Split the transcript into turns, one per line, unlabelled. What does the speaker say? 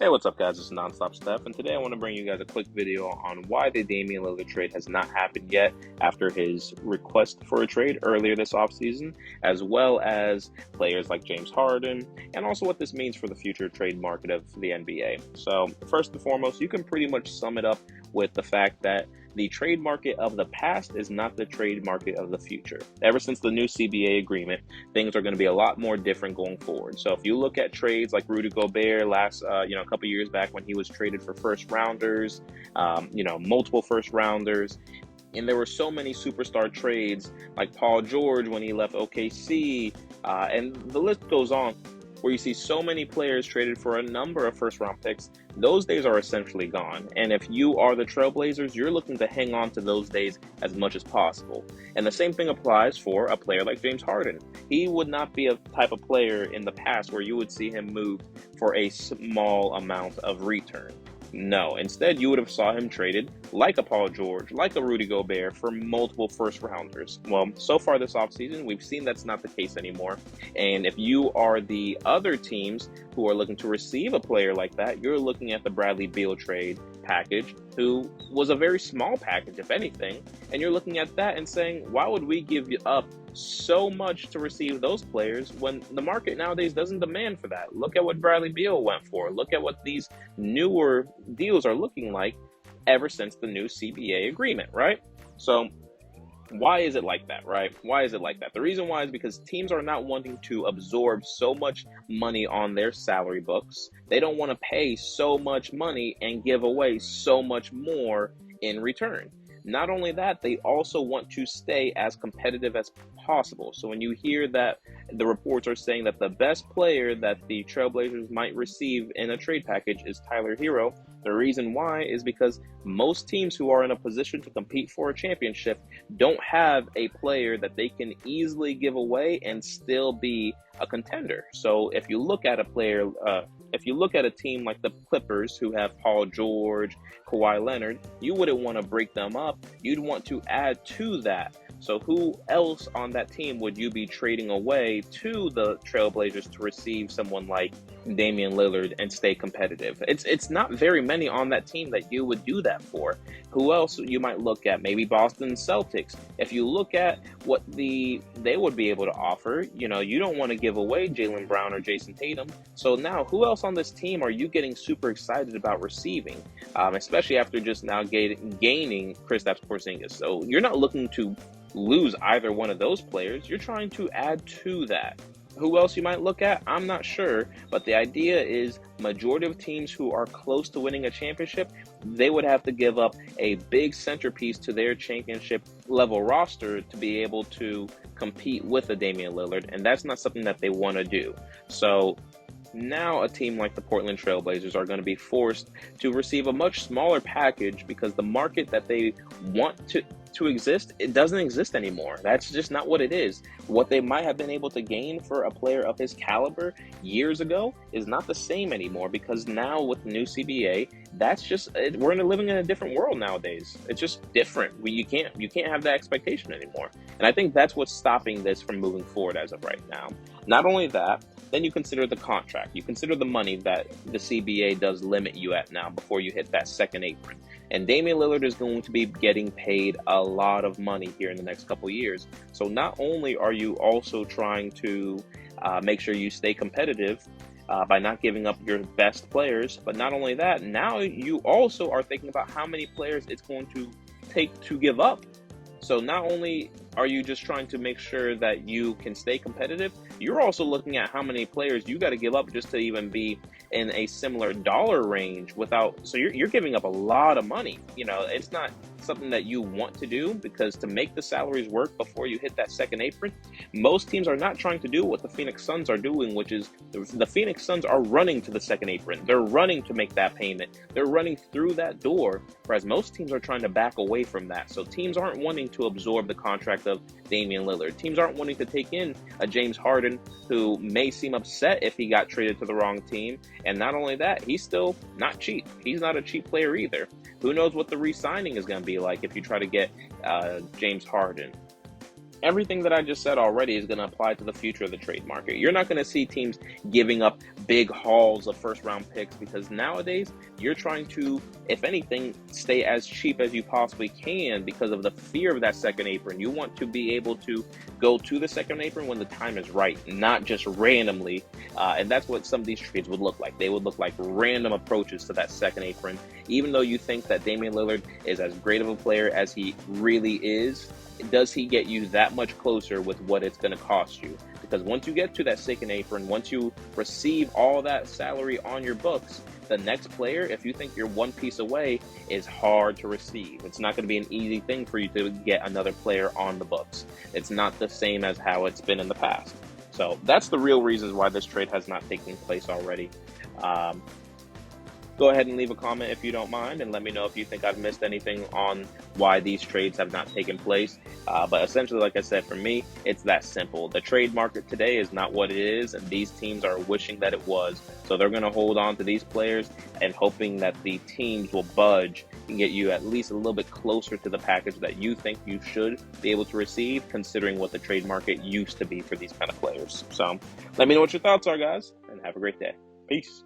Hey, what's up, guys? It's Nonstop Steph, and today I want to bring you guys a quick video on why the Damian Lillard trade has not happened yet after his request for a trade earlier this offseason, as well as players like James Harden, and also what this means for the future trade market of the NBA. So, first and foremost, you can pretty much sum it up with the fact that the trade market of the past is not the trade market of the future. Ever since the new CBA agreement, things are going to be a lot more different going forward. So if you look at trades like Rudy Gobert a couple years back when he was traded for first rounders, multiple first rounders, and there were so many superstar trades like Paul George when he left OKC, and the list goes on, where you see so many players traded for a number of first-round picks. Those days are essentially gone. And if you are the Trailblazers, you're looking to hang on to those days as much as possible. And the same thing applies for a player like James Harden. He would not be a type of player in the past where you would see him move for a small amount of return. No, instead you would have saw him traded like a Paul George, like a Rudy Gobert for multiple first rounders. Well, so far this offseason, we've seen that's not the case anymore. And if you are the other teams who are looking to receive a player like that, you're looking at the Bradley Beal trade package, who was a very small package, if anything. And you're looking at that and saying, why would we give up so much to receive those players when the market nowadays doesn't demand for that? Look at what Bradley Beal went for. Look at what these newer deals are looking like ever since the new CBA agreement, right? So why is it like that, right? Why is it like that? The reason why is because teams are not wanting to absorb so much money on their salary books. They don't want to pay so much money and give away so much more in return. Not only that, they also want to stay as competitive as possible. So when you hear that the reports are saying that the best player that the Trailblazers might receive in a trade package is Tyler Hero, the reason why is because most teams who are in a position to compete for a championship don't have a player that they can easily give away and still be a contender. So if you look at a team like the Clippers, who have Paul George, Kawhi Leonard, you wouldn't want to break them up. You'd want to add to that. So who else on that team would you be trading away to the Trailblazers to receive someone like Damian Lillard and stay competitive? It's not very many on that team that you would do that for. Who else you might look at? Maybe Boston Celtics. If you look at what they would be able to offer, you don't want to give away Jaylen Brown or Jason Tatum. So now, who else on this team are you getting super excited about receiving? Especially after just now gaining Kristaps Porzingis. So you're not looking to lose either one of those players. You're trying to add to that. Who else you might look at? I'm not sure, but the idea is majority of teams who are close to winning a championship, they would have to give up a big centerpiece to their championship level roster to be able to compete with a Damian Lillard, and that's not something that they want to do. So now a team like the Portland Trailblazers are going to be forced to receive a much smaller package because the market that they want to exist, it doesn't exist anymore. That's just not what it is. What they might have been able to gain for a player of his caliber years ago is not the same anymore, because now with the new CBA, we're living in a different world nowadays. It's just different. You can't have that expectation anymore. And I think that's what's stopping this from moving forward as of right now. Not only that, then you consider the contract. You consider the money that the CBA does limit you at now before you hit that second apron. And Damian Lillard is going to be getting paid a lot of money here in the next couple of years. So not only are you also trying to make sure you stay competitive by not giving up your best players, but not only that, now you also are thinking about how many players it's going to take to give up. So not only are you just trying to make sure that you can stay competitive, you're also looking at how many players you got to give up just to even be in a similar dollar range so you're giving up a lot of money. It's not something that you want to do, because to make the salaries work before you hit that second apron, most teams are not trying to do what the Phoenix Suns are doing, which is the Phoenix Suns are running to the second apron. They're running to make that payment. They're running through that door, whereas most teams are trying to back away from that. So teams aren't wanting to absorb the contract of Damian Lillard. Teams aren't wanting to take in a James Harden, who may seem upset if he got traded to the wrong team. And not only that, he's still not cheap. He's not a cheap player either. Who knows what the re-signing is going to be like if you try to get James Harden. everything that I just said already is going to apply to the future of the trade market. You're not going to see teams giving up big hauls of first-round picks because nowadays you're trying to, if anything, stay as cheap as you possibly can because of the fear of that second apron. You want to be able to go to the second apron when the time is right, not just randomly. And that's what some of these trades would look like. They would look like random approaches to that second apron. Even though you think that Damian Lillard is as great of a player as he really is, does he get you that much closer with what it's going to cost you? Because once you get to that second apron, once you receive all that salary on your books, the next player, if you think you're one piece away, is hard to receive. It's not going to be an easy thing for you to get another player on the books. It's not the same as how it's been in the past. So that's the real reasons why this trade has not taken place already. Go ahead and leave a comment if you don't mind, and let me know if you think I've missed anything on why these trades have not taken place. But essentially, like I said, for me, it's that simple. The trade market today is not what it is, and these teams are wishing that it was. So they're going to hold on to these players and hoping that the teams will budge and get you at least a little bit closer to the package that you think you should be able to receive, considering what the trade market used to be for these kind of players. So let me know what your thoughts are, guys, and have a great day. Peace.